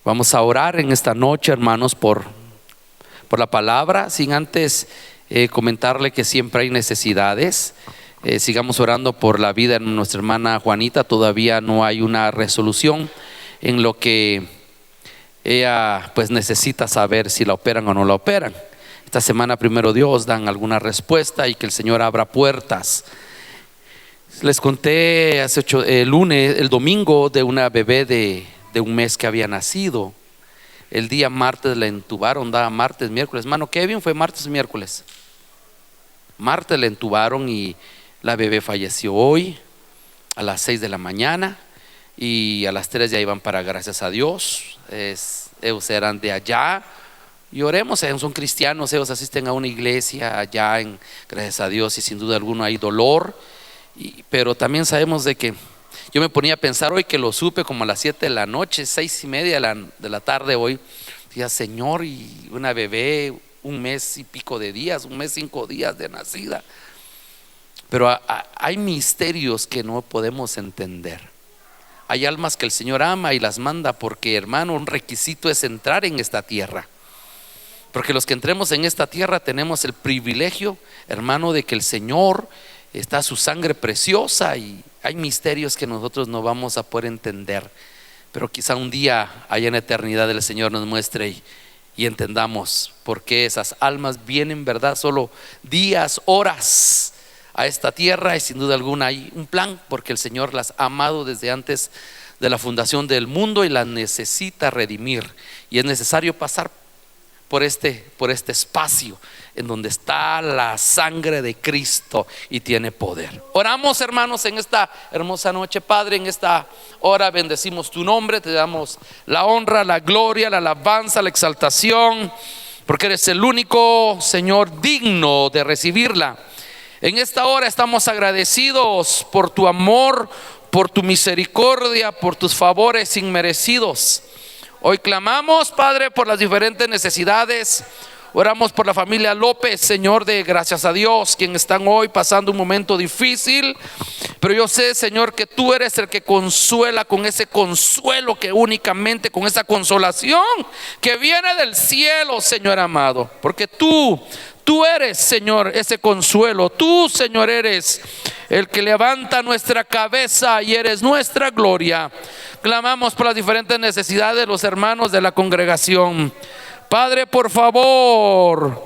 Vamos a orar en esta noche, hermanos, por la palabra, sin antes comentarle que siempre hay necesidades. Sigamos orando por la vida de nuestra hermana Juanita. Todavía no hay una resolución en lo que ella pues necesita saber si la operan o no la operan. Esta semana, primero Dios, dan alguna respuesta y que el Señor abra puertas. Les conté el domingo de una bebé de un mes que había nacido. El día martes la entubaron, daba martes, miércoles. Hermano Kevin, ¿fue martes o miércoles? Martes la entubaron y la bebé falleció hoy a las 6 de la mañana y a las 3 ya iban para, gracias a Dios. Ellos eran de allá y oremos, ellos son cristianos, ellos asisten a una iglesia allá gracias a Dios, y sin duda alguna hay dolor, pero también sabemos de que yo me ponía a pensar hoy que lo supe como a las 7 de la noche, 6:30 de la tarde hoy. Decía, Señor, y una bebé, un mes y pico de días, un mes 5 días de nacida. Pero hay misterios que no podemos entender. Hay almas que el Señor ama y las manda porque, hermano, un requisito es entrar en esta tierra. Porque los que entremos en esta tierra tenemos el privilegio, hermano, de que el Señor está su sangre preciosa, y hay misterios que nosotros no vamos a poder entender, pero quizá un día allá en la eternidad el Señor nos muestre y entendamos por qué esas almas vienen, verdad, solo días, horas a esta tierra, y sin duda alguna hay un plan, porque el Señor las ha amado desde antes de la fundación del mundo y las necesita redimir, y es necesario pasar por este espacio en donde está la sangre de Cristo y tiene poder. Oramos, hermanos, en esta hermosa noche. Padre, en esta hora bendecimos tu nombre, te damos la honra, la gloria, la alabanza, la exaltación, porque eres el único, Señor, digno de recibirla. En esta hora estamos agradecidos por tu amor, por tu misericordia, por tus favores inmerecidos. Hoy clamamos, Padre, por las diferentes necesidades. Oramos por la familia López, Señor, de gracias a Dios, quienes están hoy pasando un momento difícil. Pero yo sé, Señor, que tú eres el que consuela, con ese consuelo que únicamente, con esa consolación que viene del cielo, Señor amado. Porque tú eres, Señor, ese consuelo. Tú, Señor, eres el que levanta nuestra cabeza y eres nuestra gloria. Clamamos por las diferentes necesidades de los hermanos de la congregación. Padre, por favor,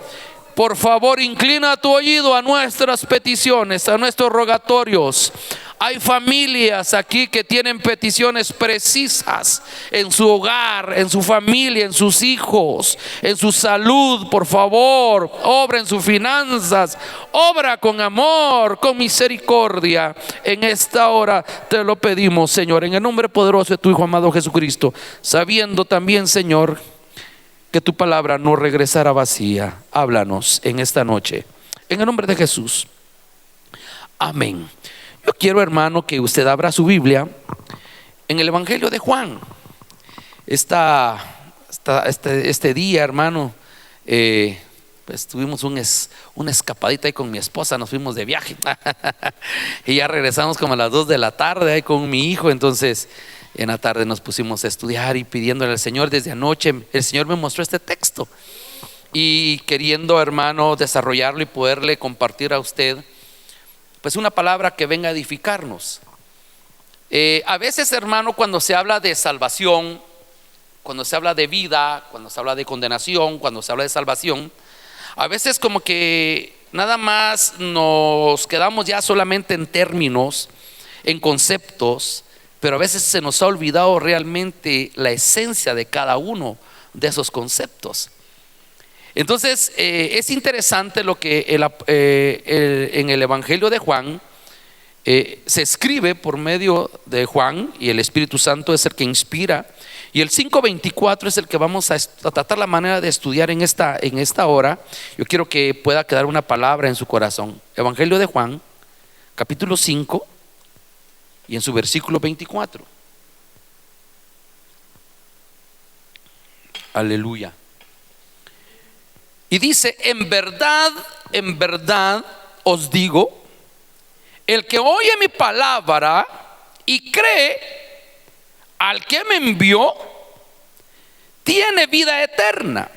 inclina tu oído a nuestras peticiones, a nuestros rogatorios. Hay familias aquí que tienen peticiones precisas en su hogar, en su familia, en sus hijos, en su salud. Por favor, obra en sus finanzas, obra con amor, con misericordia. En esta hora te lo pedimos, Señor, en el nombre poderoso de tu Hijo amado Jesucristo, sabiendo también, Señor, que tu palabra no regresará vacía. Háblanos en esta noche, en el nombre de Jesús. Amén. Yo quiero, hermano, que usted abra su Biblia en el Evangelio de Juan. Este día, hermano, pues tuvimos una escapadita ahí con mi esposa. Nos fuimos de viaje y ya regresamos como a las 2 de la tarde ahí con mi hijo. Entonces en la tarde nos pusimos a estudiar y pidiéndole al Señor. Desde anoche el Señor me mostró este texto y queriendo, hermano, desarrollarlo y poderle compartir a usted pues una palabra que venga a edificarnos. A veces, hermano, cuando se habla de salvación, cuando se habla de vida, cuando se habla de condenación, cuando se habla de salvación, a veces como que nada más nos quedamos ya solamente en términos, en conceptos, pero a veces se nos ha olvidado realmente la esencia de cada uno de esos conceptos. Entonces es interesante lo que en el Evangelio de Juan se escribe por medio de Juan, y el Espíritu Santo es el que inspira, y el 5:24 es el que vamos a tratar la manera de estudiar en esta hora. Yo quiero que pueda quedar una palabra en su corazón. Evangelio de Juan, capítulo 5, y en su versículo 24. Aleluya. Y dice: en verdad os digo, el que oye mi palabra y cree al que me envió, tiene vida eterna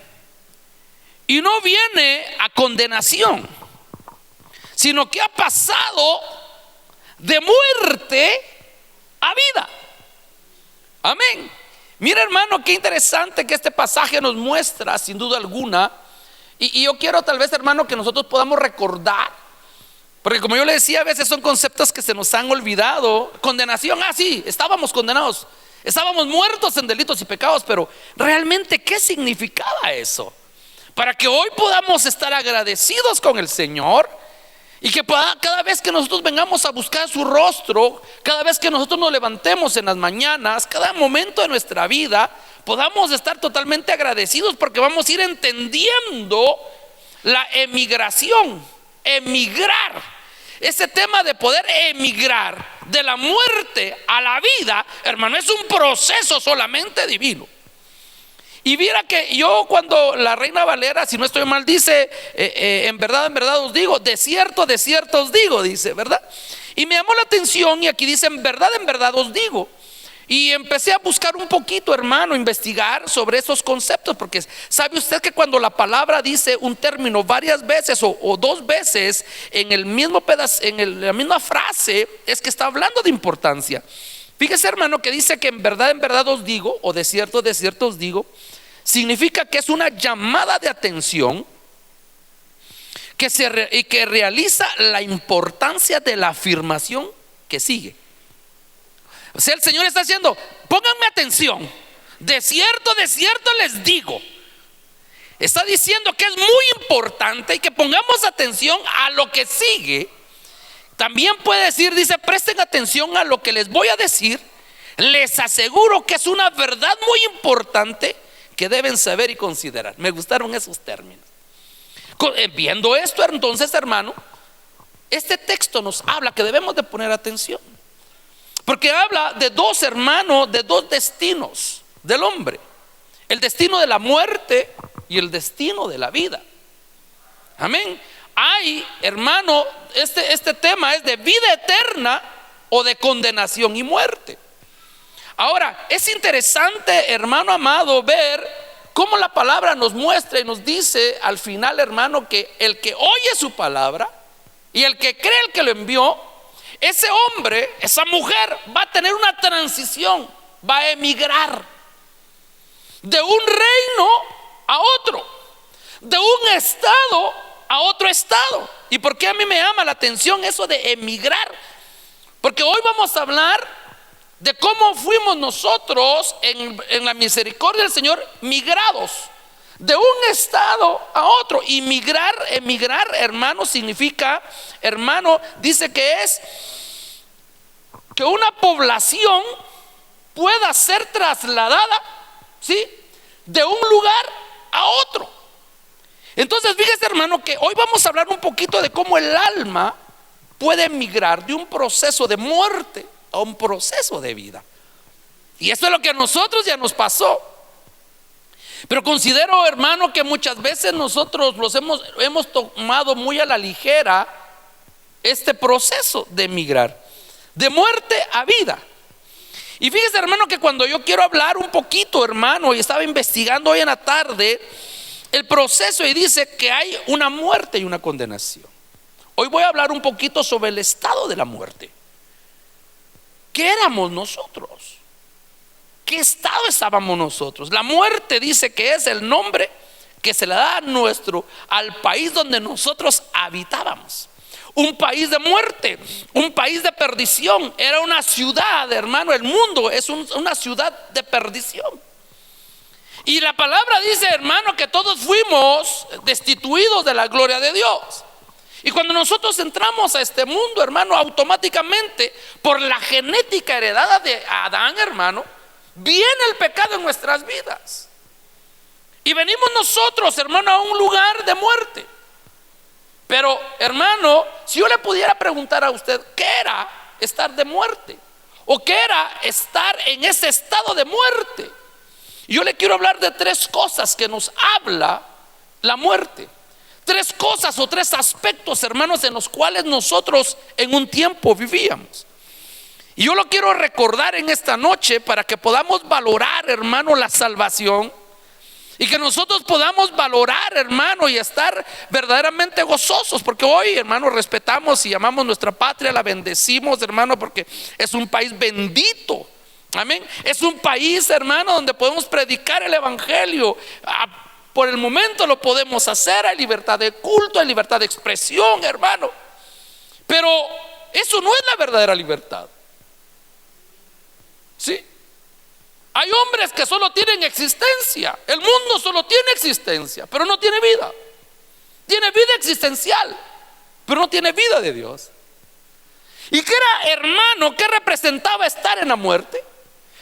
y no viene a condenación, sino que ha pasado de muerte a vida. Amén. Mira, hermano, qué interesante que este pasaje nos muestra, sin duda alguna. Y yo quiero tal vez, hermano, que nosotros podamos recordar, porque como yo le decía, a veces son conceptos que se nos han olvidado. Condenación, sí, estábamos condenados, estábamos muertos en delitos y pecados, pero realmente, ¿qué significaba eso? Para que hoy podamos estar agradecidos con el Señor y que cada vez que nosotros vengamos a buscar su rostro, cada vez que nosotros nos levantemos en las mañanas, cada momento de nuestra vida, podamos estar totalmente agradecidos, porque vamos a ir entendiendo la emigración, emigrar. Ese tema de poder emigrar de la muerte a la vida, hermano, es un proceso solamente divino. Y mira que yo, cuando la Reina Valera, si no estoy mal, dice en verdad os digo, de cierto os digo, dice, ¿verdad? Y me llamó la atención, y aquí dice en verdad os digo. Y empecé a buscar un poquito, hermano, investigar sobre esos conceptos, porque sabe usted que cuando la palabra dice un término varias veces o dos veces en el mismo pedazo, la misma frase, es que está hablando de importancia. Fíjese, hermano, que dice que en verdad os digo, o de cierto os digo, significa que es una llamada de atención que realiza la importancia de la afirmación que sigue. O sea, el Señor está diciendo: pónganme atención, de cierto les digo. Está diciendo que es muy importante y que pongamos atención a lo que sigue. También puede decir, dice, presten atención a lo que les voy a decir. Les aseguro que es una verdad muy importante que deben saber y considerar. Me gustaron esos términos. Viendo esto, entonces, hermano, este texto nos habla que debemos de poner atención, porque habla de dos, hermanos, de dos destinos del hombre: el destino de la muerte y el destino de la vida. Amén. Hay, hermano, este tema es de vida eterna o de condenación y muerte. Ahora, es interesante, hermano amado, ver cómo la palabra nos muestra y nos dice al final, hermano, que el que oye su palabra y el que cree el que lo envió, ese hombre, esa mujer, va a tener una transición, va a emigrar de un reino a otro, de un estado a otro estado. ¿Y por qué a mí me llama la atención eso de emigrar? Porque hoy vamos a hablar de cómo fuimos nosotros en la misericordia del Señor migrados de un estado a otro. Y emigrar, hermano, significa, hermano, dice que es que una población pueda ser trasladada, ¿sí?, de un lugar a otro. Entonces, fíjese, hermano, que hoy vamos a hablar un poquito de cómo el alma puede emigrar de un proceso de muerte a un proceso de vida. Y esto es lo que a nosotros ya nos pasó. Pero considero, hermano, que muchas veces nosotros hemos tomado muy a la ligera este proceso de emigrar de muerte a vida. Y fíjese, hermano, que cuando yo quiero hablar un poquito, hermano, y estaba investigando hoy en la tarde el proceso, y dice que hay una muerte y una condenación. Hoy voy a hablar un poquito sobre el estado de la muerte. ¿Qué éramos nosotros? ¿Qué estado estábamos nosotros? La muerte dice que es el nombre que se le da al país donde nosotros habitábamos. Un país de muerte, un país de perdición. Era una ciudad, hermano. El mundo es una ciudad de perdición. Y la palabra dice, hermano, que todos fuimos destituidos de la gloria de Dios. Y cuando nosotros entramos a este mundo, hermano, automáticamente, por la genética heredada de Adán, hermano, viene el pecado en nuestras vidas. Y venimos nosotros, hermano, a un lugar de muerte. Pero, hermano, si yo le pudiera preguntar a usted, ¿qué era estar de muerte? ¿O qué era estar en ese estado de muerte? Yo le quiero hablar de tres cosas que nos habla la muerte. Tres cosas o tres aspectos, hermanos, en los cuales nosotros en un tiempo vivíamos. Y yo lo quiero recordar en esta noche para que podamos valorar, hermano, la salvación, Y que nosotros podamos valorar, hermano, y estar verdaderamente gozosos, porque hoy, hermano, respetamos y amamos nuestra patria, la bendecimos, hermano, porque es un país bendito. Amén. Es un país, hermano, donde podemos predicar el evangelio. Por el momento lo podemos hacer, hay libertad de culto, hay libertad de expresión, hermano. Pero eso no es la verdadera libertad. ¿Sí? Hay hombres que solo tienen existencia. El mundo solo tiene existencia, pero no tiene vida. Tiene vida existencial, pero no tiene vida de Dios. ¿Y qué era, hermano? ¿Qué representaba estar en la muerte?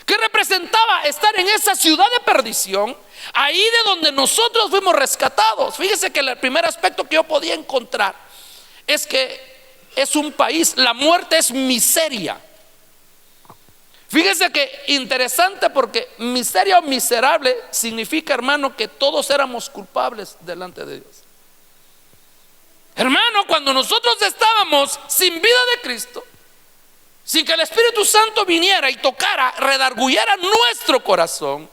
¿Qué representaba estar en esa ciudad de perdición? Ahí de donde nosotros fuimos rescatados. Fíjese que el primer aspecto que yo podía encontrar es que es un país, la muerte es miseria. Fíjese que interesante, porque miseria o miserable significa, hermano, que todos éramos culpables delante de Dios. Hermano, cuando nosotros estábamos sin vida de Cristo, sin que el Espíritu Santo viniera y tocara, redarguyera nuestro corazón,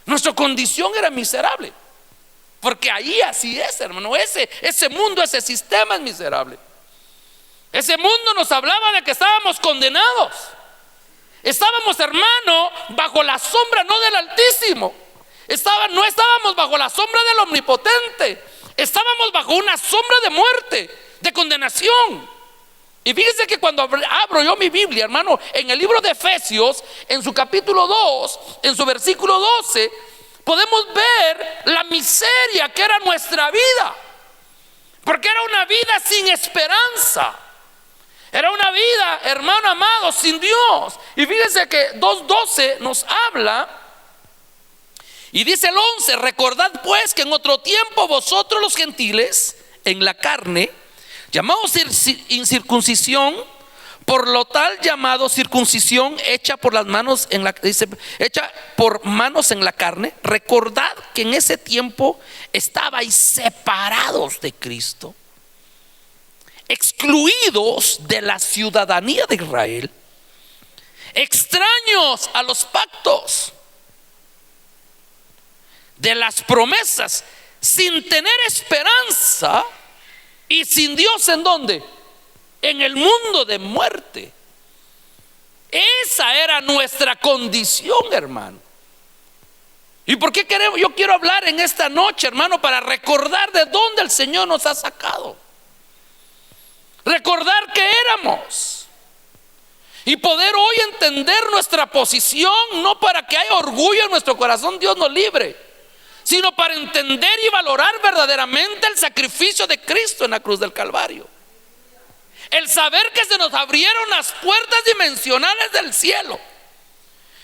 nuestra condición era miserable. Porque ahí así es, hermano. Ese mundo, ese sistema es miserable. Ese mundo nos hablaba de que estábamos condenados. Estábamos, hermano, bajo la sombra no del Altísimo. No estábamos bajo la sombra del Omnipotente. Estábamos bajo una sombra de muerte, de condenación. Y fíjense que cuando abro yo mi Biblia, hermano, en el libro de Efesios, en su capítulo 2, en su versículo 12, podemos ver la miseria que era nuestra vida. Porque era una vida sin esperanza. Era una vida, hermano amado, sin Dios. Y fíjense que 2:12 nos habla y dice el 11: recordad pues que en otro tiempo vosotros los gentiles en la carne, llamados incircuncisión, por lo tal llamado circuncisión hecha por las manos hecha por manos en la carne, recordad que en ese tiempo estabais separados de Cristo, excluidos de la ciudadanía de Israel, extraños a los pactos de las promesas, sin tener esperanza y sin Dios. ¿En dónde? En el mundo de muerte. Esa era nuestra condición, hermano. ¿Y por qué yo quiero hablar en esta noche, hermano? Para recordar de dónde el Señor nos ha sacado. Recordar que éramos. Y poder hoy entender nuestra posición, no para que haya orgullo en nuestro corazón, Dios nos libre, sino para entender y valorar verdaderamente el sacrificio de Cristo en la cruz del Calvario. El saber que se nos abrieron las puertas dimensionales del cielo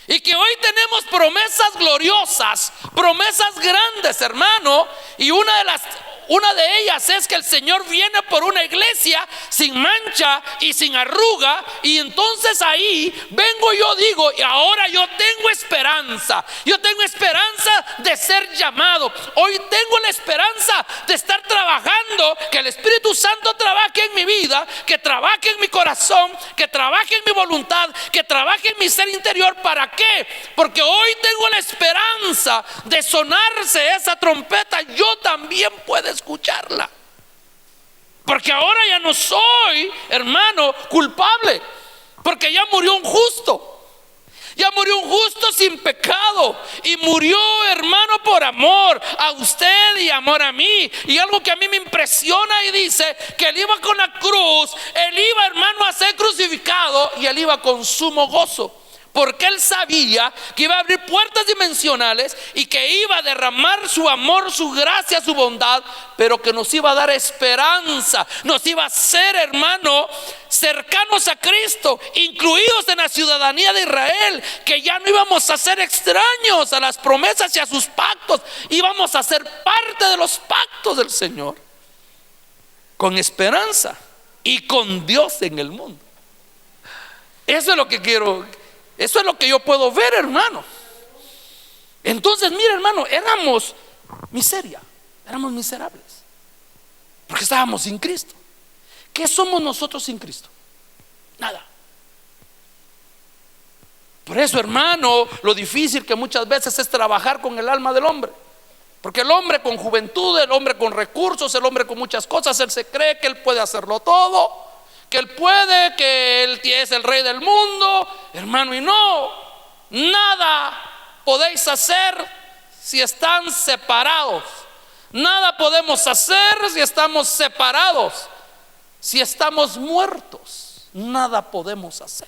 y que hoy tenemos promesas gloriosas, promesas grandes, hermano. Y una de ellas es que el Señor viene por una iglesia sin mancha y sin arruga. Y entonces ahí vengo yo, digo, y ahora yo tengo esperanza. Yo tengo esperanza de ser llamado. Hoy tengo la esperanza de estar trabajando, que el Espíritu Santo trabaje en mi vida, que trabaje en mi corazón, que trabaje en mi voluntad, que trabaje en mi ser interior. ¿Para qué? Porque hoy tengo la esperanza de sonarse esa trompeta, yo también puedo escucharla. Porque ahora ya no soy, hermano, culpable, porque ya murió un justo. Ya murió un justo sin pecado. Y murió, hermano, por amor a usted y amor a mí. Y algo que a mí me impresiona, y dice que él iba con la cruz, él iba, hermano, a ser crucificado, y él iba con sumo gozo, porque él sabía que iba a abrir puertas dimensionales y que iba a derramar su amor, su gracia, su bondad, pero que nos iba a dar esperanza, nos iba a hacer, hermano, cercanos a Cristo, incluidos en la ciudadanía de Israel, que ya no íbamos a ser extraños a las promesas y a sus pactos, íbamos a ser parte de los pactos del Señor, con esperanza y con Dios en el mundo. Eso es lo que quiero. Eso es lo que yo puedo ver, hermano. Entonces, mire, hermano, éramos miseria, éramos miserables, porque estábamos sin Cristo. ¿Qué somos nosotros sin Cristo? Nada. Por eso, hermano, lo difícil que muchas veces es trabajar con el alma del hombre. Porque el hombre con juventud, el hombre con recursos, el hombre con muchas cosas, él se cree que él puede hacerlo todo, que él puede, que él es el rey del mundo, hermano, y no, nada podéis hacer si están separados. Nada podemos hacer si estamos separados. Si estamos muertos, nada podemos hacer.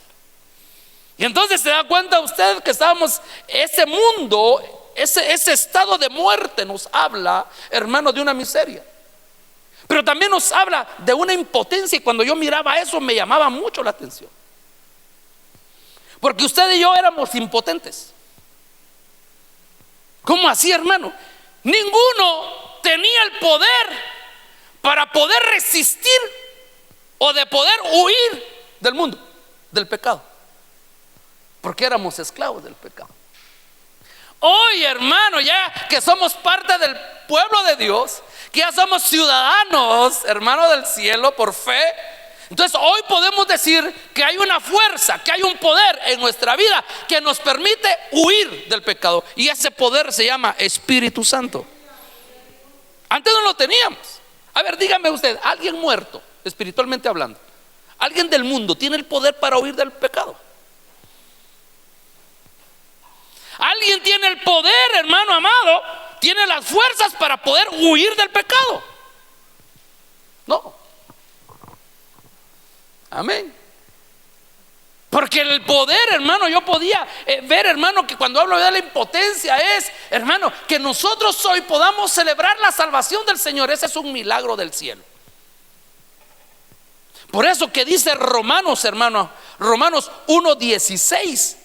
Y entonces se da cuenta usted que estábamos, ese mundo, ese estado de muerte nos habla, hermano, de una miseria. Pero también nos habla de una impotencia, y cuando yo miraba eso me llamaba mucho la atención. Porque usted y yo éramos impotentes. ¿Cómo así, hermano? Ninguno tenía el poder para poder resistir o de poder huir del mundo, del pecado, porque éramos esclavos del pecado. Hoy, hermano, ya que somos parte del pueblo de Dios, que ya somos ciudadanos, hermano, del cielo por fe, entonces hoy podemos decir que hay una fuerza, que hay un poder en nuestra vida que nos permite huir del pecado, y ese poder se llama Espíritu Santo. Antes no lo teníamos. A ver, dígame usted, alguien muerto, espiritualmente hablando, alguien del mundo, ¿tiene el poder para huir del pecado? Alguien tiene el poder, hermano amado, tiene las fuerzas para poder huir del pecado. No. Amén. Porque el poder, hermano, yo podía ver, hermano, que cuando hablo de la impotencia es, hermano, que nosotros hoy podamos celebrar la salvación del Señor. Ese es un milagro del cielo. Por eso que dice Romanos, hermano, Romanos 1:16.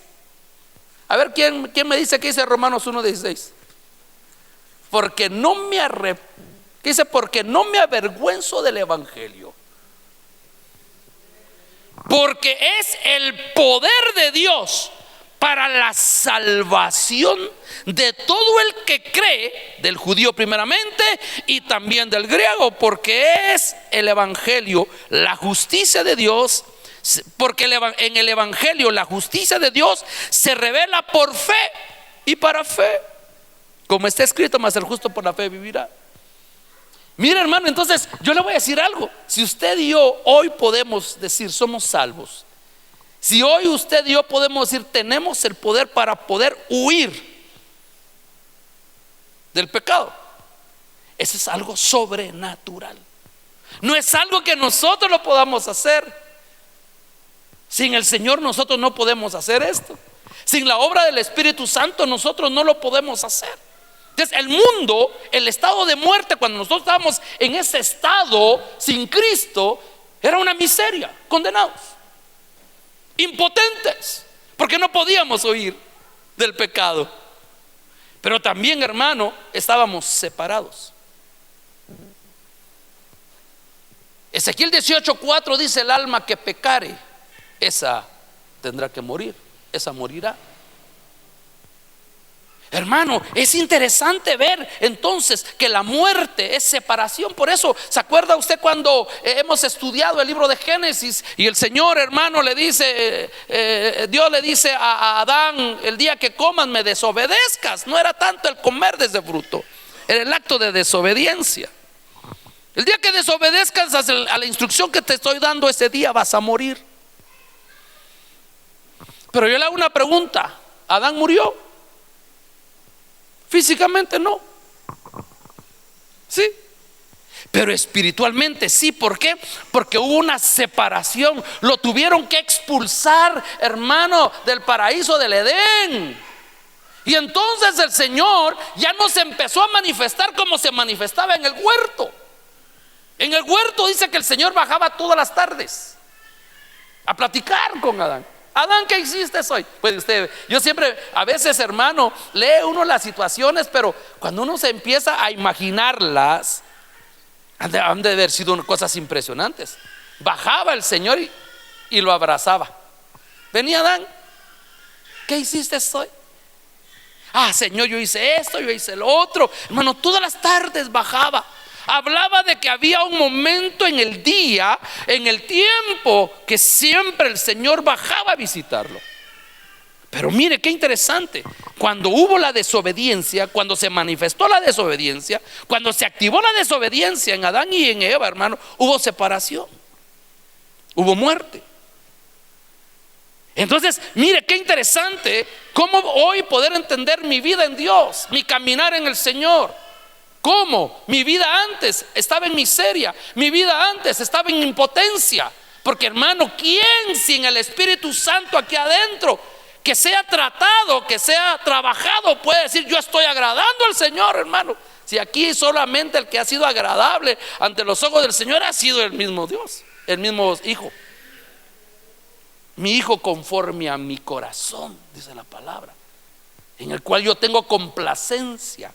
A ver, ¿quién me dice que dice Romanos 1:16? Porque no me dice, porque no me avergüenzo del evangelio, porque es el poder de Dios para la salvación de todo el que cree, del judío primeramente y también del griego, porque es el evangelio, la justicia de Dios. Porque en el evangelio la justicia de Dios se revela por fe y para fe, como está escrito, mas el justo por la fe vivirá. Mire, hermano, entonces yo le voy a decir algo. Si usted y yo hoy podemos decir somos salvos, si hoy usted y yo podemos decir tenemos el poder para poder huir del pecado, eso es algo sobrenatural. No es algo que nosotros lo podamos hacer. Sin el Señor nosotros no podemos hacer esto. Sin la obra del Espíritu Santo nosotros no lo podemos hacer. Entonces el mundo, el estado de muerte, cuando nosotros estábamos en ese estado sin Cristo, era una miseria, condenados, impotentes, porque no podíamos huir del pecado. Pero también, hermano, estábamos separados. Ezequiel 18:4 dice: el alma que pecare, esa tendrá que morir, esa morirá. Hermano, es interesante ver entonces que la muerte es separación. Por eso, ¿se acuerda usted cuando hemos estudiado el libro de Génesis y el Señor, hermano, le dice, Dios le dice a Adán: el día que comas me desobedezcas? No era tanto el comer de ese fruto, era el acto de desobediencia. El día que desobedezcas a la instrucción que te estoy dando, ese día vas a morir. Pero yo le hago una pregunta: ¿Adán murió? Físicamente no. Sí. Pero espiritualmente sí. ¿Por qué? Porque hubo una separación. Lo tuvieron que expulsar, hermano, del paraíso del Edén. Y entonces el Señor ya no se empezó a manifestar como se manifestaba en el huerto. En el huerto dice que el Señor bajaba todas las tardes a platicar con Adán. Adán, ¿qué hiciste hoy? Pues usted, yo siempre, a veces, hermano, lee uno las situaciones, pero cuando uno se empieza a imaginarlas, han de haber sido cosas impresionantes. Bajaba el Señor y lo abrazaba. Venía Adán: ¿qué hiciste hoy? Ah, Señor, yo hice esto, yo hice lo otro. Hermano, todas las tardes bajaba. Hablaba de que había un momento en el día, en el tiempo, que siempre el Señor bajaba a visitarlo. Pero mire qué interesante, cuando hubo la desobediencia, cuando se manifestó la desobediencia, cuando se activó la desobediencia en Adán y en Eva, hermano, hubo separación, hubo muerte. Entonces, mire qué interesante cómo hoy poder entender mi vida en Dios, mi caminar en el Señor. Cómo mi vida antes estaba en miseria, mi vida antes estaba en impotencia. Porque hermano, ¿quién sin el Espíritu Santo aquí adentro, que sea tratado, que sea trabajado, puede decir yo estoy agradando al Señor, hermano? Si aquí solamente el que ha sido agradable ante los ojos del Señor ha sido el mismo Dios, el mismo Hijo. Mi Hijo conforme a mi corazón, dice la palabra, en el cual yo tengo complacencia.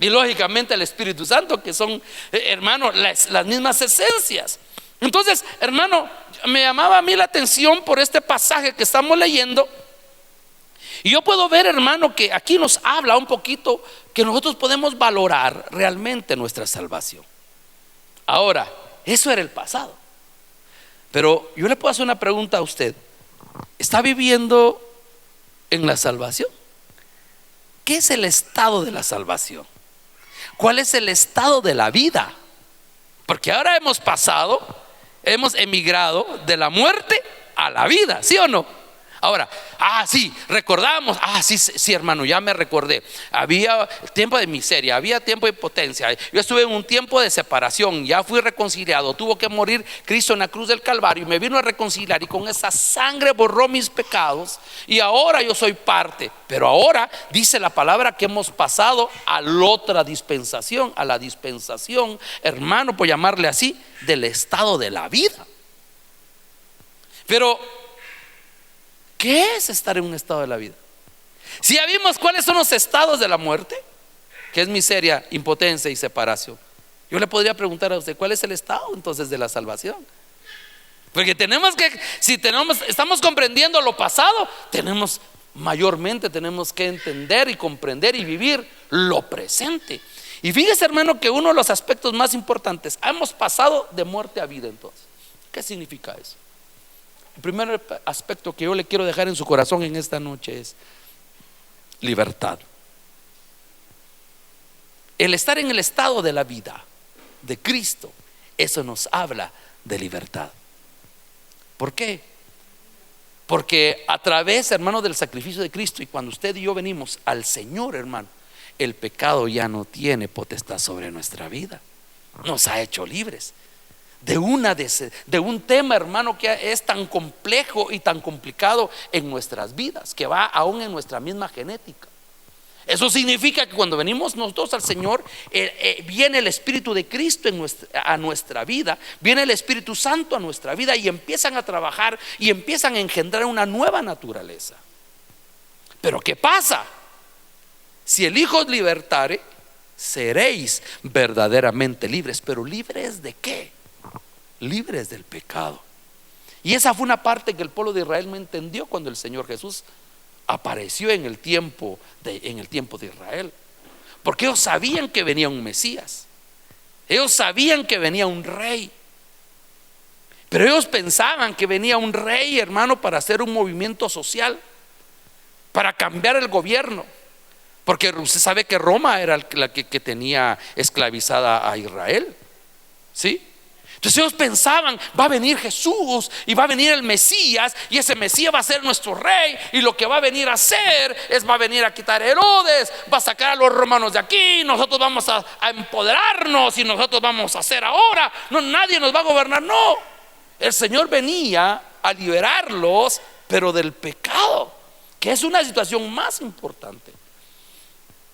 Y lógicamente el Espíritu Santo, que son, hermano, las mismas esencias. Entonces, hermano, me llamaba a mí la atención por este pasaje que estamos leyendo. Y yo puedo ver, hermano, que aquí nos habla un poquito que nosotros podemos valorar realmente nuestra salvación. Ahora, eso era el pasado. Pero yo le puedo hacer una pregunta a usted. ¿Está viviendo en la salvación? ¿Qué es el estado de la salvación? ¿Cuál es el estado de la vida? Porque ahora hemos pasado, hemos emigrado de la muerte a la vida, ¿sí o no? Ahora, sí, recordamos, sí, hermano, ya me recordé. Había tiempo de miseria, había tiempo de impotencia. Yo estuve en un tiempo de separación, ya fui reconciliado. Tuvo que morir Cristo en la cruz del Calvario y me vino a reconciliar, y con esa sangre borró mis pecados. Y ahora yo soy parte. Pero ahora dice la palabra que hemos pasado a la otra dispensación, a la dispensación, hermano, por llamarle así, del estado de la vida. Pero ¿qué es estar en un estado de la vida? Si ya vimos cuáles son los estados de la muerte, que es miseria, impotencia y separación, yo le podría preguntar a usted, ¿cuál es el estado entonces de la salvación? Porque si estamos comprendiendo lo pasado, mayormente tenemos que entender y comprender y vivir lo presente. Y fíjese, hermano, que uno de los aspectos más importantes, hemos pasado de muerte a vida. Entonces, ¿qué significa eso? El primer aspecto que yo le quiero dejar en su corazón en esta noche es libertad. El estar en el estado de la vida de Cristo, eso nos habla de libertad. ¿Por qué? Porque a través, hermano, del sacrificio de Cristo, y cuando usted y yo venimos al Señor, hermano, el pecado ya no tiene potestad sobre nuestra vida. Nos ha hecho libres de un tema, hermano, que es tan complejo y tan complicado en nuestras vidas, que va aún en nuestra misma genética. Eso significa que cuando venimos nosotros al Señor, viene el Espíritu de Cristo a nuestra vida, viene el Espíritu Santo a nuestra vida, y empiezan a trabajar y empiezan a engendrar una nueva naturaleza. Pero ¿qué pasa? Si el Hijo os libertare, seréis verdaderamente libres. ¿Pero libres de qué? Libres del pecado. Y esa fue una parte que el pueblo de Israel no entendió cuando el Señor Jesús apareció en el tiempo de Israel. Porque ellos sabían que venía un Mesías, ellos sabían que venía un rey, pero ellos pensaban que venía un rey, hermano, para hacer un movimiento social, para cambiar el gobierno. Porque usted sabe que Roma era la que tenía esclavizada a Israel, ¿sí? Entonces ellos pensaban, va a venir Jesús y va a venir el Mesías, y ese Mesías va a ser nuestro rey, y lo que va a venir a hacer va a venir a quitar a Herodes, va a sacar a los romanos de aquí, nosotros vamos a empoderarnos y nosotros vamos a hacer ahora, no, nadie nos va a gobernar. No, el Señor venía a liberarlos, pero del pecado, que es una situación más importante.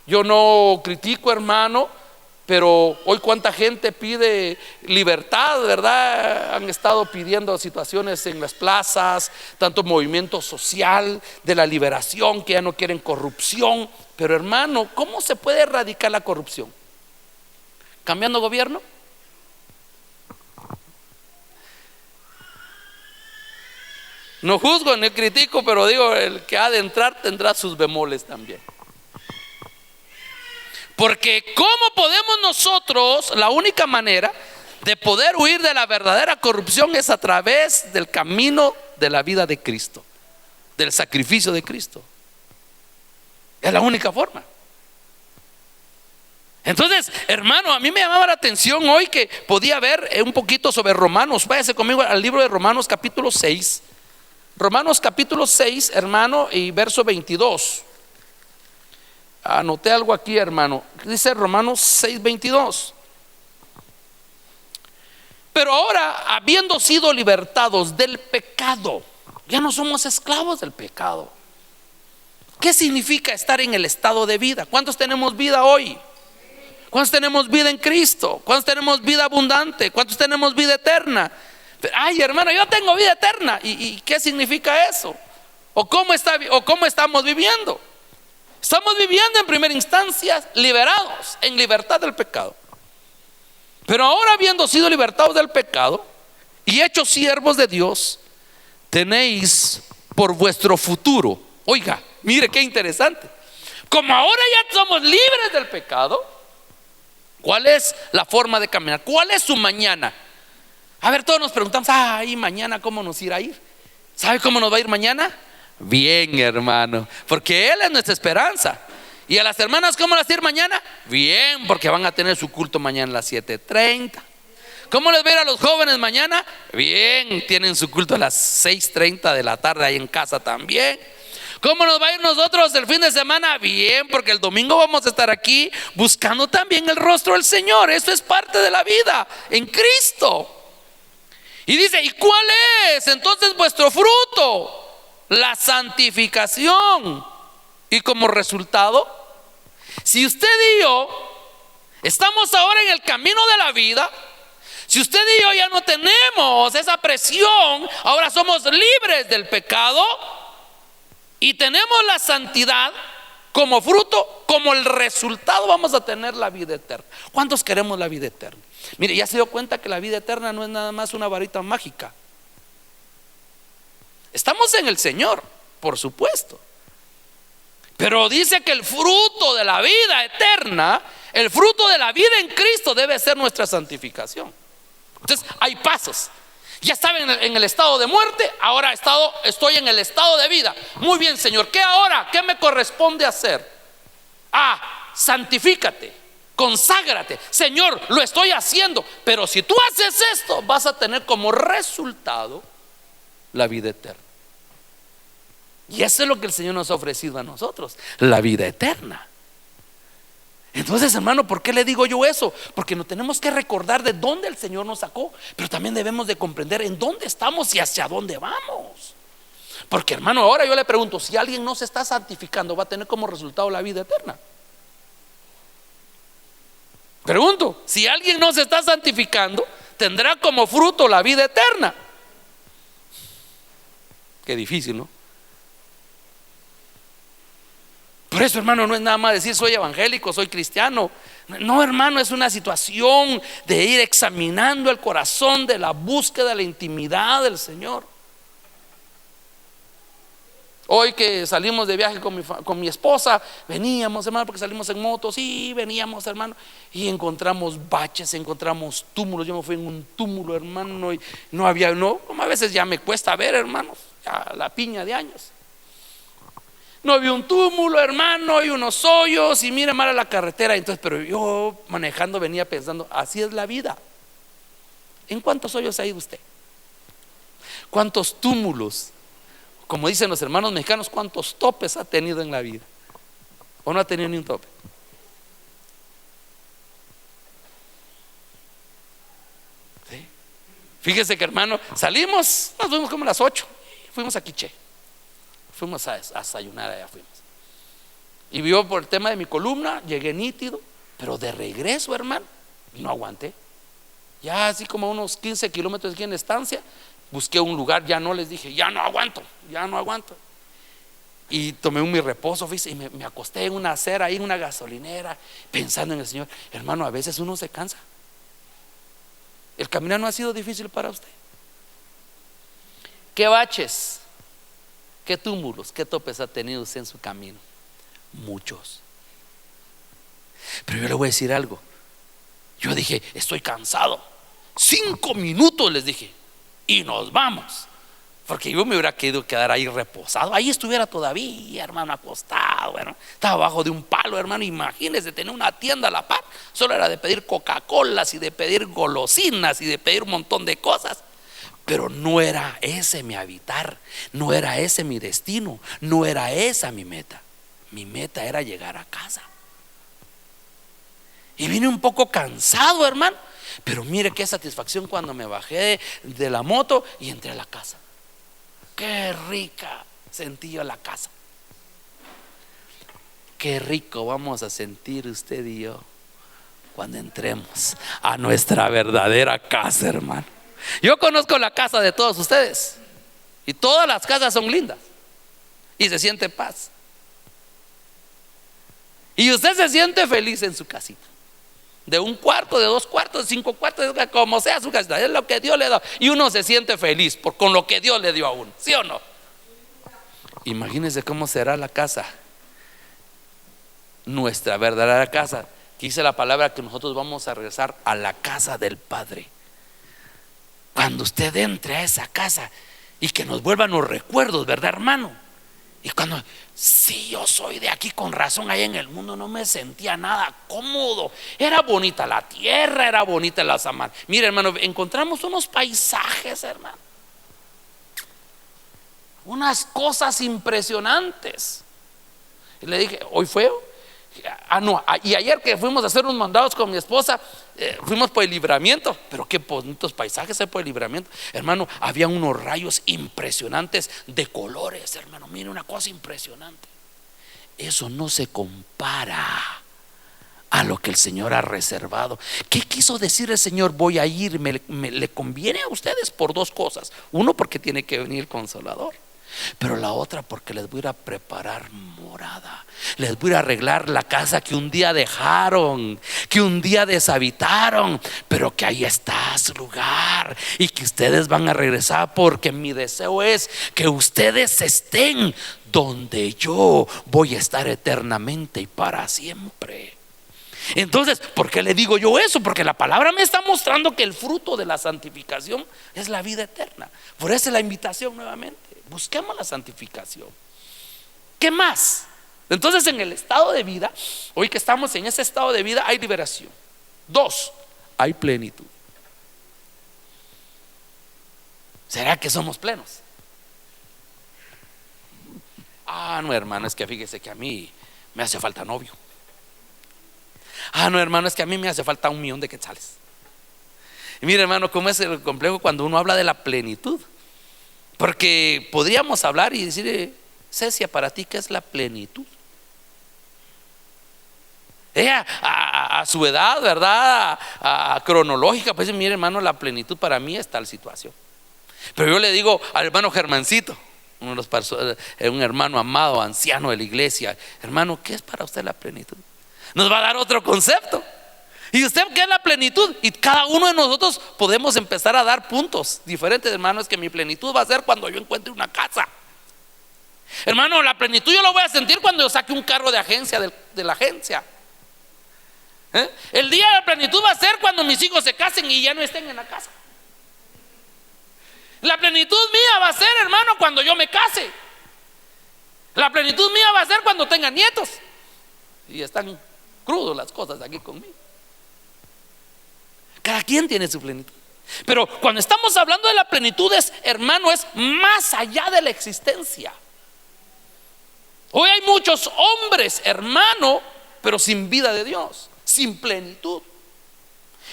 Yo no critico, hermano, pero hoy cuánta gente pide libertad, ¿verdad? Han estado pidiendo situaciones en las plazas, tanto movimiento social de la liberación, que ya no quieren corrupción. Pero hermano, ¿cómo se puede erradicar la corrupción? ¿Cambiando gobierno? No juzgo ni critico, pero digo, el que ha de entrar tendrá sus bemoles también. Porque ¿cómo podemos nosotros? La única manera de poder huir de la verdadera corrupción es a través del camino de la vida de Cristo. del sacrificio de Cristo. Es la única forma. Entonces, hermano, a mí me llamaba la atención hoy que podía ver un poquito sobre Romanos. Váyase conmigo al libro de Romanos capítulo 6. Romanos capítulo 6, hermano, y verso 22. Anoté algo aquí, hermano. Dice Romanos 6, 22. Pero ahora, habiendo sido libertados del pecado, ya no somos esclavos del pecado. ¿Qué significa estar en el estado de vida? ¿Cuántos tenemos vida hoy? ¿Cuántos tenemos vida en Cristo? ¿Cuántos tenemos vida abundante? ¿Cuántos tenemos vida eterna? Ay, hermano, yo tengo vida eterna. ¿Y qué significa eso? ¿O cómo estamos viviendo? Estamos viviendo en primera instancia liberados, en libertad del pecado. Pero ahora, habiendo sido libertados del pecado y hechos siervos de Dios, tenéis por vuestro futuro. Oiga, mire qué interesante. Como ahora ya somos libres del pecado, ¿cuál es la forma de caminar? ¿Cuál es su mañana? A ver, todos nos preguntamos, ay, mañana ¿cómo nos irá a ir? ¿Sabe cómo nos va a ir mañana? Bien, hermano, porque Él es nuestra esperanza. ¿Y a las hermanas cómo las ir mañana? Bien, porque van a tener su culto mañana a las 7:30. ¿Cómo les va a ir a los jóvenes mañana? Bien, tienen su culto a las 6:30 de la tarde ahí en casa también. ¿Cómo nos va a ir nosotros el fin de semana? Bien, porque el domingo vamos a estar aquí buscando también el rostro del Señor. Eso es parte de la vida en Cristo. Y dice, ¿y cuál es entonces vuestro fruto? La santificación. Y como resultado, si usted y yo estamos ahora en el camino de la vida, si usted y yo ya no tenemos esa presión, ahora somos libres del pecado y tenemos la santidad como fruto, como el resultado, vamos a tener la vida eterna. ¿Cuántos queremos la vida eterna? Mire, ya se dio cuenta que la vida eterna no es nada más una varita mágica. Estamos en el Señor, por supuesto, pero dice que el fruto de la vida eterna, el fruto de la vida en Cristo debe ser nuestra santificación. Entonces hay pasos. Ya estaba en el estado de muerte, ahora estoy en el estado de vida. Muy bien, Señor, ¿qué ahora? ¿Qué me corresponde hacer? Santifícate, conságrate. Señor, lo estoy haciendo, pero si tú haces esto, vas a tener como resultado la vida eterna. Y eso es lo que el Señor nos ha ofrecido a nosotros, la vida eterna. Entonces, hermano, ¿por qué le digo yo eso? Porque nos tenemos que recordar de dónde el Señor nos sacó, pero también debemos de comprender en dónde estamos y hacia dónde vamos. Porque, hermano, ahora yo le pregunto, si alguien no se está santificando, ¿va a tener como resultado la vida eterna? Pregunto, si alguien no se está santificando, ¿tendrá como fruto la vida eterna? Qué difícil, ¿no? Por eso, hermano, no es nada más decir soy evangélico, soy cristiano. No, hermano, es una situación de ir examinando el corazón, de la búsqueda de la intimidad del Señor. Hoy que salimos de viaje con mi esposa, veníamos, hermano, porque salimos en moto, sí, veníamos, hermano, y encontramos baches, encontramos túmulos. Yo me fui en un túmulo, hermano, y como a veces ya me cuesta ver, hermanos, ya la piña de años. No había un túmulo, hermano, y unos hoyos, y mira mal a la carretera. Entonces, pero yo manejando venía pensando, así es la vida. ¿En cuántos hoyos ha ido usted? ¿Cuántos túmulos? Como dicen los hermanos mexicanos, ¿cuántos topes ha tenido en la vida? ¿O no ha tenido ni un tope? ¿Sí? Fíjese que, hermano, salimos, nos fuimos como a las 8, fuimos a Quiché. Fuimos a desayunar allá, fuimos. Y vio por el tema de mi columna, llegué nítido, pero de regreso, hermano, no aguanté. Ya así como unos 15 kilómetros aquí en la estancia, busqué un lugar, ya no les dije, ya no aguanto. Y tomé mi reposo, fíjese, y me acosté en una acera, ahí en una gasolinera, pensando en el Señor. Hermano, a veces uno se cansa. El caminar no ha sido difícil para usted. ¿Qué baches? ¿Qué túmulos, qué topes ha tenido usted en su camino? Muchos. Pero yo le voy a decir algo. Yo dije, estoy cansado. 5 minutos les dije, y nos vamos. Porque yo me hubiera querido quedar ahí reposado. Ahí estuviera todavía, hermano, acostado. Bueno, estaba abajo de un palo, hermano. Imagínese tener una tienda a la par. Solo era de pedir Coca-Colas y de pedir golosinas y de pedir un montón de cosas. Pero no era ese mi habitar, no era ese mi destino, no era esa mi meta. Mi meta era llegar a casa. Y vine un poco cansado, hermano. Pero mire qué satisfacción cuando me bajé de la moto y entré a la casa. Qué rica sentí yo la casa. Qué rico vamos a sentir usted y yo cuando entremos a nuestra verdadera casa, hermano. Yo conozco la casa de todos ustedes y todas las casas son lindas y se siente paz. Y usted se siente feliz en su casita, de un cuarto, de 2 cuartos, de 5 cuartos, como sea su casita. Es lo que Dios le da. Y uno se siente feliz con lo que Dios le dio a uno, ¿sí o no? Imagínense cómo será la casa, nuestra verdadera casa. Que dice la palabra que nosotros vamos a regresar a la casa del Padre. Cuando usted entre a esa casa y que nos vuelvan los recuerdos, ¿verdad, hermano? Y cuando, si yo soy de aquí, con razón, ahí en el mundo no me sentía nada cómodo. Era bonita la tierra, era bonita la samar. Mire, hermano, encontramos unos paisajes, hermano, unas cosas impresionantes. Y le dije, ¿hoy fue? Y ayer que fuimos a hacer unos mandados con mi esposa, fuimos por el Libramiento. Pero qué bonitos paisajes hay por el Libramiento, hermano. Había unos rayos impresionantes de colores, hermano. Mire, una cosa impresionante. Eso no se compara a lo que el Señor ha reservado. ¿Qué quiso decir el Señor? Voy a ir, le conviene a ustedes por 2 cosas. Uno, porque tiene que venir el Consolador. Pero la otra, porque les voy a ir a preparar morada. Les voy a ir a arreglar la casa que un día dejaron, que un día deshabitaron, pero que ahí está su lugar y que ustedes van a regresar, porque mi deseo es que ustedes estén donde yo voy a estar eternamente y para siempre. Entonces, ¿por qué le digo yo eso? Porque la palabra me está mostrando que el fruto de la santificación es la vida eterna. Por eso es la invitación nuevamente. Busquemos la santificación. ¿Qué más? Entonces, en el estado de vida, hoy que estamos en ese estado de vida, hay liberación. 2, hay plenitud. ¿Será que somos plenos? No, hermano, es que fíjese que a mí me hace falta novio. No, hermano, es que a mí me hace falta 1,000,000 de quetzales. Y mire, hermano, cómo es el complejo cuando uno habla de la plenitud. Porque podríamos hablar y decir, Cecia, para ti, ¿qué es la plenitud? Ella a su edad, ¿verdad? Cronológica, pues mire, hermano, la plenitud para mí es tal situación. Pero yo le digo al hermano Germancito, un hermano amado, anciano de la iglesia, hermano, ¿qué es para usted la plenitud? Nos va a dar otro concepto. ¿Y usted qué es la plenitud? Y cada uno de nosotros podemos empezar a dar puntos diferentes, hermano. Es que mi plenitud va a ser cuando yo encuentre una casa. Hermano, la plenitud yo lo voy a sentir cuando yo saque un carro de agencia, de la agencia. El día de la plenitud va a ser cuando mis hijos se casen y ya no estén en la casa. La plenitud mía va a ser, hermano, cuando yo me case. La plenitud mía va a ser cuando tenga nietos. Y están crudos las cosas aquí conmigo. Cada quien tiene su plenitud. Pero cuando estamos hablando de la plenitud, hermano, es más allá de la existencia. Hoy hay muchos hombres, hermano, pero sin vida de Dios, sin plenitud.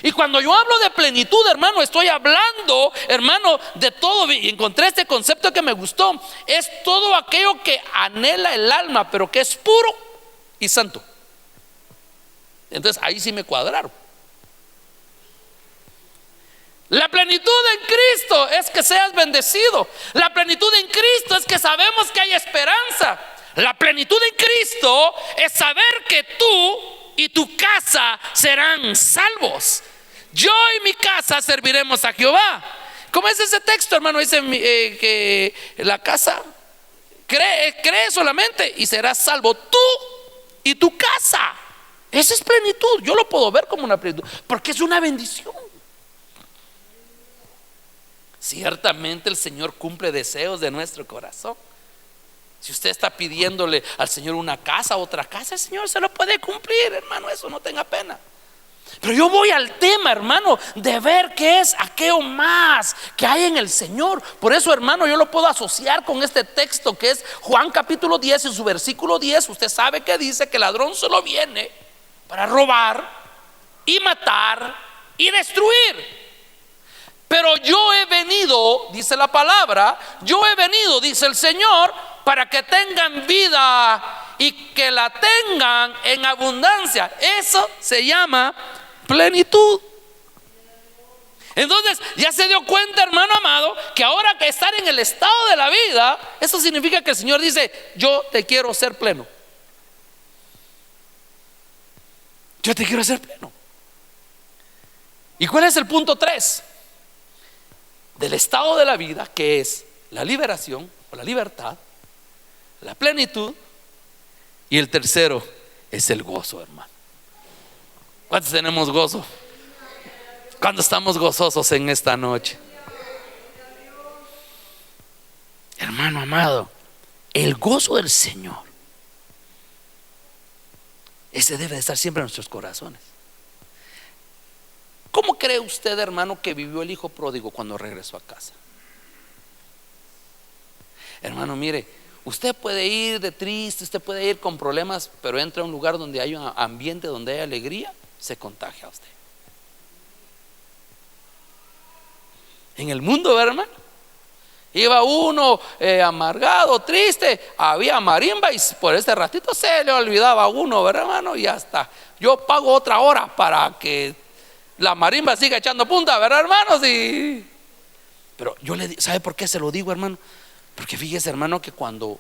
Y cuando yo hablo de plenitud, hermano, estoy hablando, hermano, de todo. Y encontré este concepto que me gustó. Es todo aquello que anhela el alma, pero que es puro y santo. Entonces ahí sí me cuadraron. La plenitud en Cristo es que seas bendecido. La plenitud en Cristo es que sabemos que hay esperanza. La plenitud en Cristo es saber que tú y tu casa serán salvos. Yo y mi casa serviremos a Jehová. ¿Cómo es ese texto, hermano? Dice que la casa cree solamente y serás salvo tú y tu casa. Esa es plenitud. Yo lo puedo ver como una plenitud porque es una bendición. ciertamente el Señor cumple deseos de nuestro corazón. Si usted está pidiéndole al Señor una casa, otra casa, el Señor se lo puede cumplir, hermano, eso no tenga pena. Pero yo voy al tema, hermano, de ver qué es aquello más que hay en el Señor. Por eso, hermano, yo lo puedo asociar con este texto que es Juan capítulo 10 y su versículo 10. Usted sabe que dice que el ladrón solo viene para robar y matar y destruir. Pero yo he venido, dice la palabra, yo he venido, dice el Señor, para que tengan vida y que la tengan en abundancia. Eso se llama plenitud. Entonces ya se dio cuenta, hermano amado, que ahora que estar en el estado de la vida, eso significa que el Señor dice: yo te quiero ser pleno. Yo te quiero ser pleno. ¿Y cuál es el punto 3 del estado de la vida? Que es la liberación o la libertad, la plenitud. Y el tercero es el gozo, hermano. ¿Cuántos tenemos gozo? ¿Cuántos estamos gozosos en esta noche? Hermano amado, el gozo del Señor, ese debe de estar siempre en nuestros corazones. ¿Cómo cree usted, hermano, que vivió el hijo pródigo cuando regresó a casa? Hermano, mire, usted puede ir de triste, usted puede ir con problemas, pero entra a un lugar donde hay un ambiente, donde hay alegría, se contagia a usted. En el mundo, hermano, iba uno amargado, triste, había marimba y por ese ratito se le olvidaba a uno, ¿verdad, hermano? Y hasta yo pago otra hora para que la marimba siga echando punta, ¿verdad, hermanos? Pero yo le digo, ¿sabe por qué se lo digo, hermano? Porque fíjese, hermano, que cuando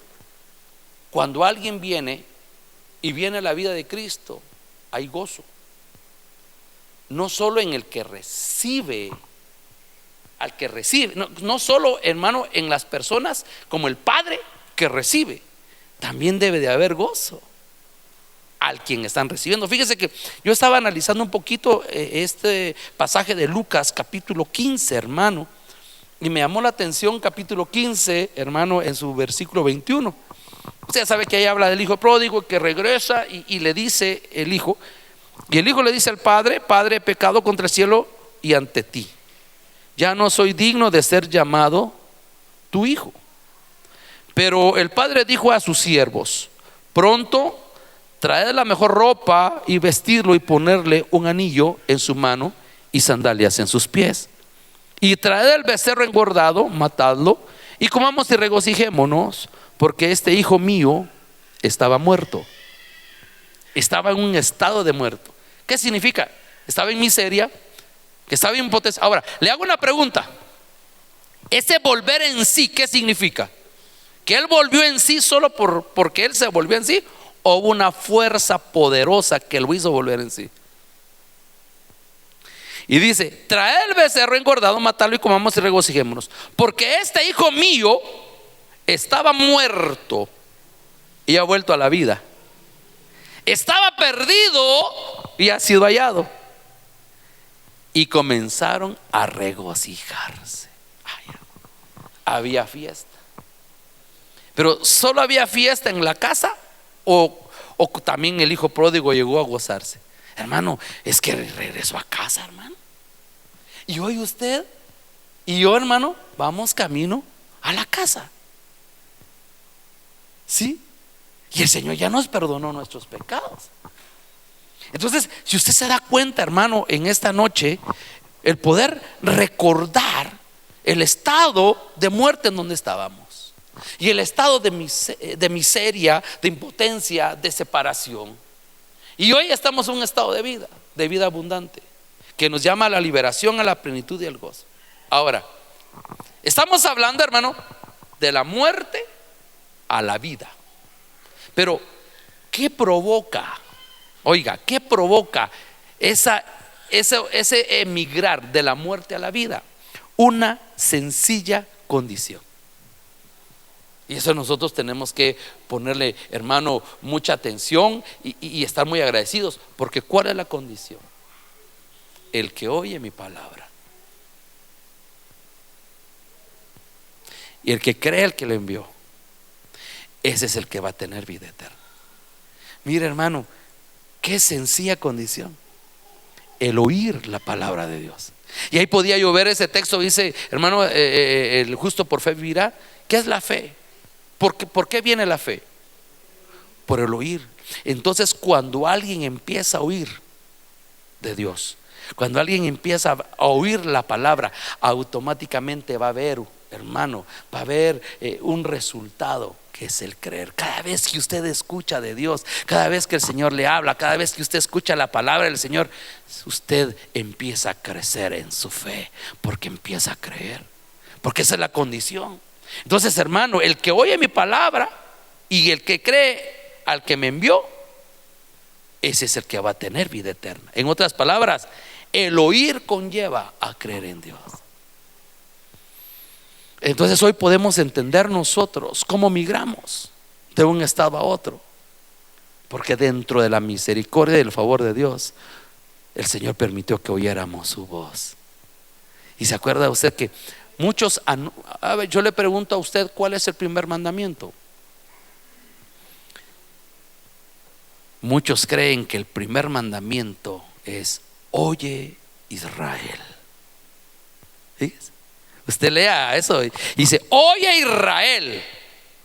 alguien viene y viene a la vida de Cristo, hay gozo. No solo en el que recibe, al que recibe, no solo, hermano, en las personas como el Padre que recibe, también debe de haber gozo al quien están recibiendo. Fíjese que yo estaba analizando un poquito este pasaje de Lucas capítulo 15, hermano, y me llamó la atención capítulo 15, hermano, en su versículo 21. Usted sabe que ahí habla del hijo pródigo que regresa y le dice el hijo, y el hijo le dice al padre: Padre, he pecado contra el cielo y ante ti, ya no soy digno de ser llamado tu hijo. Pero el padre dijo a sus siervos: pronto traed la mejor ropa y vestirlo y ponerle un anillo en su mano y sandalias en sus pies. Y traed el becerro engordado, matadlo y comamos y regocijémonos, porque este hijo mío estaba muerto. Estaba en un estado de muerto. ¿Qué significa? Estaba en miseria, que estaba en impotencia. Ahora, le hago una pregunta. Ese volver en sí, ¿qué significa? ¿Que él volvió en sí solo porque él se volvió en sí? ¿O hubo una fuerza poderosa que lo hizo volver en sí? Y dice: traed el becerro engordado, matadlo y comamos y regocijémonos, porque este hijo mío estaba muerto y ha vuelto a la vida. Estaba perdido y ha sido hallado. Y comenzaron a regocijarse. Ay, había fiesta. Pero ¿solo había fiesta en la casa? ¿O también el hijo pródigo llegó a gozarse? Hermano, es que regresó a casa, hermano. Y hoy usted y yo, hermano, vamos camino a la casa. ¿Sí? Y el Señor ya nos perdonó nuestros pecados. Entonces, si usted se da cuenta, hermano, en esta noche, el poder recordar el estado de muerte en donde estábamos y el estado de miseria, de impotencia, de separación. Y hoy estamos en un estado de vida abundante, que nos llama a la liberación, a la plenitud y al gozo. Ahora, estamos hablando, hermano, de la muerte a la vida. Pero, ¿qué provoca? Oiga, ¿qué provoca ese emigrar de la muerte a la vida? Una sencilla condición. Y eso nosotros tenemos que ponerle, hermano, mucha atención y estar muy agradecidos. Porque ¿cuál es la condición? El que oye mi palabra y el que cree al que le envió, ese es el que va a tener vida eterna. Mira, hermano, qué sencilla condición, el oír la palabra de Dios. Y ahí podía yo ver ese texto, dice, hermano, el justo por fe vivirá. ¿Qué es la fe? ¿Por qué viene la fe? Por el oír. Entonces, cuando alguien empieza a oír de Dios, cuando alguien empieza a oír la palabra, automáticamente va a haber, hermano, va a haber un resultado, que es el creer. Cada vez que usted escucha de Dios, cada vez que el Señor le habla, cada vez que usted escucha la palabra del Señor, usted empieza a crecer en su fe, porque empieza a creer, porque esa es la condición. Entonces, hermano, el que oye mi palabra y el que cree al que me envió, ese es el que va a tener vida eterna. En otras palabras, el oír conlleva a creer en Dios. Entonces hoy podemos entender nosotros cómo migramos de un estado a otro, porque dentro de la misericordia y el favor de Dios, el Señor permitió que oyéramos su voz. Y se acuerda usted que muchos, a ver, yo le pregunto a usted, ¿cuál es el primer mandamiento? Muchos creen que el primer mandamiento es: oye Israel. ¿Sí? Usted lea eso y dice: oye Israel,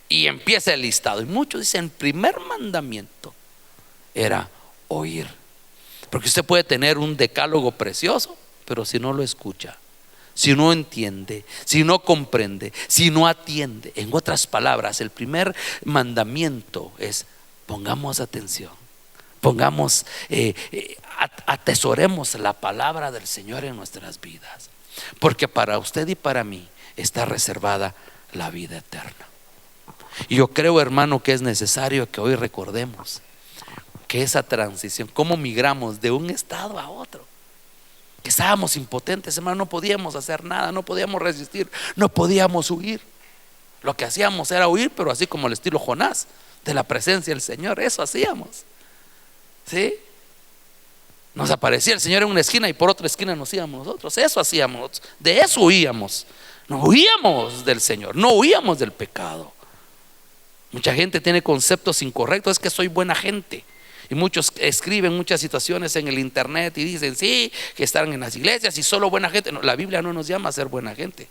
y empieza el listado. Y muchos dicen: el primer mandamiento era oír. Porque usted puede tener un decálogo precioso, pero si no lo escucha, si no entiende, si no comprende, si no atiende. En otras palabras, el primer mandamiento es: pongamos atención, atesoremos la palabra del Señor en nuestras vidas, porque para usted y para mí está reservada la vida eterna. Y yo creo, hermano, que es necesario que hoy recordemos que esa transición, cómo migramos de un estado a otro, que estábamos impotentes, hermano, no podíamos hacer nada, no podíamos resistir, no podíamos huir. Lo que hacíamos era huir, pero así como el estilo Jonás, de la presencia del Señor. Eso hacíamos, ¿sí? Nos aparecía el Señor en una esquina y por otra esquina nos íbamos nosotros. Eso hacíamos, de eso huíamos. No huíamos del Señor, no huíamos del pecado. Mucha gente tiene conceptos incorrectos: es que soy buena gente. Y muchos escriben muchas situaciones en el internet y dicen: sí, que están en las iglesias y solo buena gente. No, la Biblia no nos llama a ser buena gente.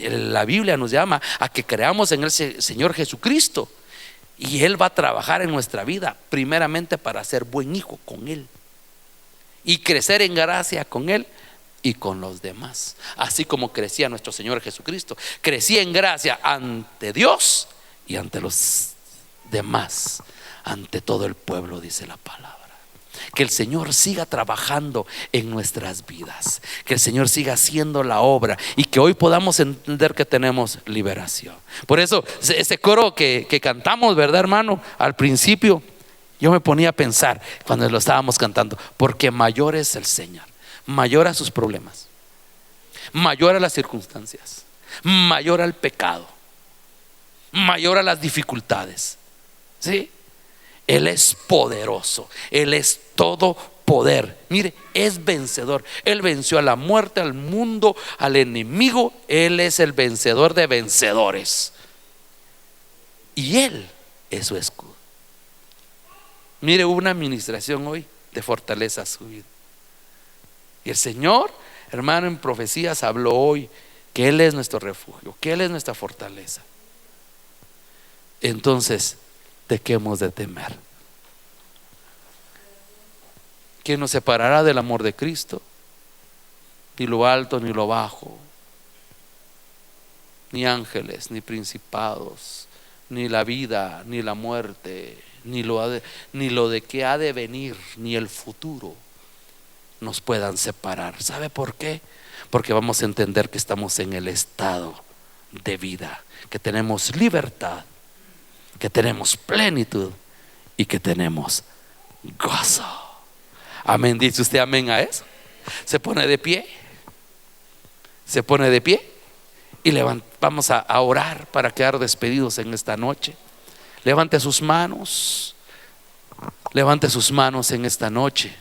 La Biblia nos llama a que creamos en el Señor Jesucristo, y Él va a trabajar en nuestra vida primeramente para ser buen hijo con Él y crecer en gracia con Él y con los demás. Así como crecía nuestro Señor Jesucristo, crecía en gracia ante Dios y ante los demás, ante todo el pueblo, dice la palabra. Que el Señor siga trabajando en nuestras vidas, que el Señor siga haciendo la obra y que hoy podamos entender que tenemos liberación. Por eso ese coro que cantamos, ¿verdad, hermano? Al principio yo me ponía a pensar cuando lo estábamos cantando: porque mayor es el Señor, mayor a sus problemas, mayor a las circunstancias, mayor al pecado, mayor a las dificultades, ¿sí? Él es poderoso, Él es todo poder. Mire, es vencedor. Él venció a la muerte, al mundo, al enemigo. Él es el vencedor de vencedores, y Él es su escudo. Mire, hubo una administración hoy de fortaleza a su vida, y el Señor, hermano, en profecías habló hoy que Él es nuestro refugio, que Él es nuestra fortaleza. Entonces, ¿de qué hemos de temer? ¿Quién nos separará del amor de Cristo? Ni lo alto ni lo bajo, ni ángeles, ni principados, ni la vida, ni la muerte, ni lo de que ha de venir, ni el futuro nos puedan separar. ¿Sabe por qué? Porque vamos a entender que estamos en el estado de vida, que tenemos libertad, que tenemos plenitud y que tenemos gozo. Amén. ¿Dice usted amén a eso? Se pone de pie. Se pone de pie y vamos a orar para quedar despedidos en esta noche. Levante sus manos. Levante sus manos en esta noche.